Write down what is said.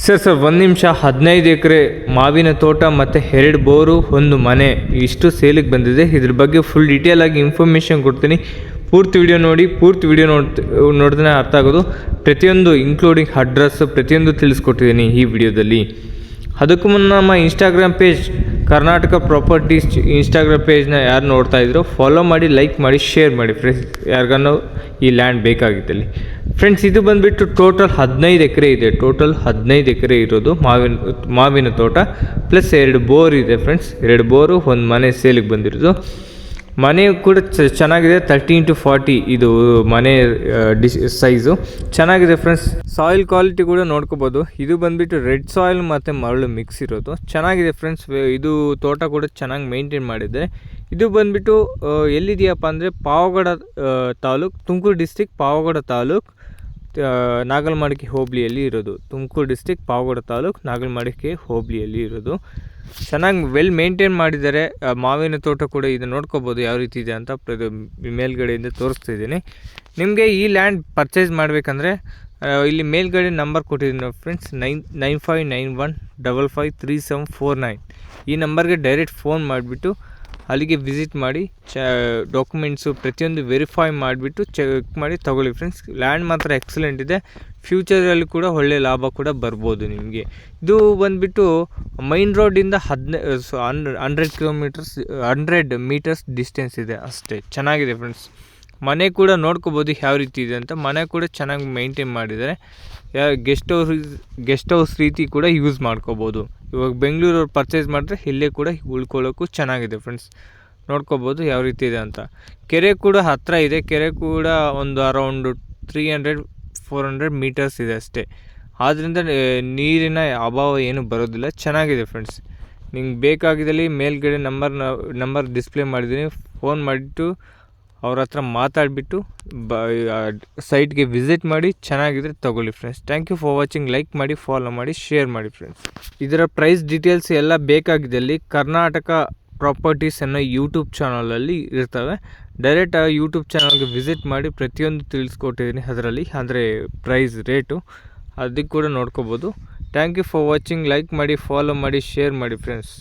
Sir ಒಂದು ನಿಮಿಷ. 15 ಎಕರೆ ಮಾವಿನ ತೋಟ ಮತ್ತು 2 ಬೋರು, ಒಂದು ಮನೆ ಇಷ್ಟು ಸೇಲಿಗೆ ಬಂದಿದೆ. ಇದ್ರ ಬಗ್ಗೆ ಫುಲ್ ಡೀಟೇಲ್ ಆಗಿ ಇನ್ಫಾರ್ಮೇಷನ್ ಕೊಡ್ತೀನಿ. ಪೂರ್ತಿ ವಿಡಿಯೋ ನೋಡಿ. ಪೂರ್ತಿ ವಿಡಿಯೋ ನೋಡಿದ್ರೆ ಅರ್ಥ ಆಗೋದು. ಪ್ರತಿಯೊಂದು ಇನ್ಕ್ಲೂಡಿಂಗ್ ಅಡ್ರೆಸ್ ಪ್ರತಿಯೊಂದು ತಿಳಿಸ್ಕೊಟ್ಟಿದ್ದೀನಿ ಈ ವಿಡಿಯೋದಲ್ಲಿ. ಅದಕ್ಕೂ ಮುನ್ನ ನಮ್ಮ Instagram page Karnataka properties Instagram ಪೇಜ್ನ ಯಾರು ನೋಡ್ತಾ ಇದ್ರು ಫಾಲೋ ಮಾಡಿ, ಲೈಕ್ ಮಾಡಿ, ಶೇರ್ ಮಾಡಿ ಫ್ರೆಂಡ್ಸ್, ಯಾರಿಗಾನು ಈ ಲ್ಯಾಂಡ್ ಬೇಕಾಗಿದ್ದಲ್ಲಿ. ಫ್ರೆಂಡ್ಸ್, ಇದು ಬಂದುಬಿಟ್ಟು ಟೋಟಲ್ 15 ಎಕರೆ ಇದೆ. ಟೋಟಲ್ 15 ಎಕರೆ ಇರೋದು ಮಾವಿನ ತೋಟ ಪ್ಲಸ್ 2 ಬೋರ್ ಇದೆ ಫ್ರೆಂಡ್ಸ್. 2 ಬೋರು, ಒಂದು ಮನೆ ಸೇಲಿಗೆ ಬಂದಿರೋದು. ಮನೆ ಕೂಡ ಚೆನ್ನಾಗಿದೆ. 30x40 ಇದು ಮನೆ ಸೈಜು ಚೆನ್ನಾಗಿದೆ ಫ್ರೆಂಡ್ಸ್. ಸಾಯಿಲ್ ಕ್ವಾಲಿಟಿ ಕೂಡ ನೋಡ್ಕೋಬೋದು. ಇದು ಬಂದುಬಿಟ್ಟು ರೆಡ್ ಸಾಯಿಲ್ ಮತ್ತು ಮರಳು ಮಿಕ್ಸ್ ಇರೋದು. ಚೆನ್ನಾಗಿದೆ ಫ್ರೆಂಡ್ಸ್. ಇದು ತೋಟ ಕೂಡ ಚೆನ್ನಾಗಿ ಮೇಂಟೈನ್ ಮಾಡಿದೆ. ಇದು ಬಂದುಬಿಟ್ಟು ಎಲ್ಲಿದೆಯಪ್ಪ ಅಂದರೆ ಪಾವಗಡ ತಾಲೂಕು, ತುಮಕೂರು ಡಿಸ್ಟಿಕ್, ಪಾವಗಡ ತಾಲೂಕು, ನಾಗಲಮಡಿಕೆ ಹೋಬಳಿಯಲ್ಲಿ ಇರೋದು. ತುಮಕೂರು ಡಿಸ್ಟಿಕ್, ಪಾವಗಡ ತಾಲೂಕು, ನಾಗಲಮಡಿಕೆ ಹೋಬಳಿಯಲ್ಲಿ ಇರೋದು. ಚೆನ್ನಾಗಿ ವೆಲ್ ಮೇಂಟೈನ್ ಮಾಡಿದ್ದಾರೆ. ಮಾವಿನ ತೋಟ ಕೂಡ ಇದು ನೋಡ್ಕೋಬೋದು ಯಾವ ರೀತಿ ಇದೆ ಅಂತ ಮೇಲ್ಗಡೆಯಿಂದ ತೋರಿಸ್ತಿದ್ದೀನಿ. ನಿಮಗೆ ಈ ಲ್ಯಾಂಡ್ ಪರ್ಚೇಸ್ ಮಾಡಬೇಕಂದ್ರೆ ಇಲ್ಲಿ ಮೇಲ್ಗಡೆ ನಂಬರ್ ಕೊಟ್ಟಿದ್ದೀನಿ ಫ್ರೆಂಡ್ಸ್, 9591553749. ಈ ನಂಬರ್ಗೆ ಡೈರೆಕ್ಟ್ ಫೋನ್ ಮಾಡಿಬಿಟ್ಟು ಅಲ್ಲಿಗೆ ವಿಸಿಟ್ ಮಾಡಿ ಡಾಕ್ಯುಮೆಂಟ್ಸು ಪ್ರತಿಯೊಂದು ವೆರಿಫೈ ಮಾಡಿಬಿಟ್ಟು ಚೆಕ್ ಮಾಡಿ ತೊಗೊಳ್ಳಿ ಫ್ರೆಂಡ್ಸ್. ಲ್ಯಾಂಡ್ ಮಾತ್ರ ಎಕ್ಸಲೆಂಟ್ ಇದೆ. ಫ್ಯೂಚರಲ್ಲಿ ಕೂಡ ಒಳ್ಳೆ ಲಾಭ ಕೂಡ ಬರ್ಬೋದು ನಿಮಗೆ. ಇದು ಬಂದುಬಿಟ್ಟು ಮೈನ್ ರೋಡಿಂದ 100 ಮೀಟರ್ಸ್ ಡಿಸ್ಟೆನ್ಸ್ ಇದೆ ಅಷ್ಟೇ. ಚೆನ್ನಾಗಿದೆ ಫ್ರೆಂಡ್ಸ್. ಮನೆ ಕೂಡ ನೋಡ್ಕೋಬೋದು ಯಾವ ರೀತಿ ಇದೆ ಅಂತ. ಮನೆ ಕೂಡ ಚೆನ್ನಾಗಿ ಮೇಂಟೈನ್ ಮಾಡಿದ್ದಾರೆ. ಗೆಸ್ಟ್ ಹೌಸ್ ರೀತಿ ಕೂಡ ಯೂಸ್ ಮಾಡ್ಕೋಬೋದು. ಇವಾಗ ಬೆಂಗಳೂರವ್ರು ಪರ್ಚೇಸ್ ಮಾಡಿದ್ರೆ ಇಲ್ಲೇ ಕೂಡ ಉಳ್ಕೊಳ್ಳೋಕ್ಕೂ ಚೆನ್ನಾಗಿದೆ ಫ್ರೆಂಡ್ಸ್. ನೋಡ್ಕೋಬೋದು ಯಾವ ರೀತಿ ಇದೆ ಅಂತ. ಕೆರೆ ಕೂಡ ಹತ್ತಿರ ಇದೆ. ಕೆರೆ ಕೂಡ ಒಂದು ಅರೌಂಡು 300-400 ಮೀಟರ್ಸ್ ಇದೆ ಅಷ್ಟೇ. ಆದ್ದರಿಂದ ನೀರಿನ ಅಭಾವ ಏನು ಬರೋದಿಲ್ಲ. ಚೆನ್ನಾಗಿದೆ ಫ್ರೆಂಡ್ಸ್. ನಿಂಗೆ ಬೇಕಾಗಿದ್ದಲ್ಲಿ ಮೇಲ್ಗಡೆ ನಂಬರ್ ಡಿಸ್ಪ್ಲೇ ಮಾಡಿದ್ದೀನಿ. ಫೋನ್ ಮಾಡಿಬಿಟ್ಟು ಅವ್ರ ಹತ್ರ ಮಾತಾಡಿಬಿಟ್ಟು ಸೈಟ್ಗೆ ವಿಸಿಟ್ ಮಾಡಿ ಚೆನ್ನಾಗಿದ್ರೆ ತೊಗೊಳ್ಳಿ friends. Thank you for watching. Like ಮಾಡಿ, ಫಾಲೋ ಮಾಡಿ, ಶೇರ್ ಮಾಡಿ ಫ್ರೆಂಡ್ಸ್. ಇದರ ಪ್ರೈಸ್ ಡೀಟೇಲ್ಸ್ ಎಲ್ಲ ಬೇಕಾಗಿದ್ದಲ್ಲಿ ಕರ್ನಾಟಕ ಪ್ರಾಪರ್ಟೀಸ್ ಅನ್ನೋ ಯೂಟ್ಯೂಬ್ ಚಾನಲಲ್ಲಿ ಇರ್ತವೆ. ಡೈರೆಕ್ಟ್ ಯೂಟ್ಯೂಬ್ ಚಾನಲ್ಗೆ ವಿಸಿಟ್ ಮಾಡಿ ಪ್ರತಿಯೊಂದು ತಿಳಿಸ್ಕೊಟ್ಟಿದ್ದೀನಿ ಅದರಲ್ಲಿ, ಅಂದರೆ ಪ್ರೈಸ್ ರೇಟು ಅದಕ್ಕೆ ಕೂಡ ನೋಡ್ಕೋಬೋದು. Thank you for watching. Like ಮಾಡಿ, ಫಾಲೋ ಮಾಡಿ, ಶೇರ್ ಮಾಡಿ ಫ್ರೆಂಡ್ಸ್.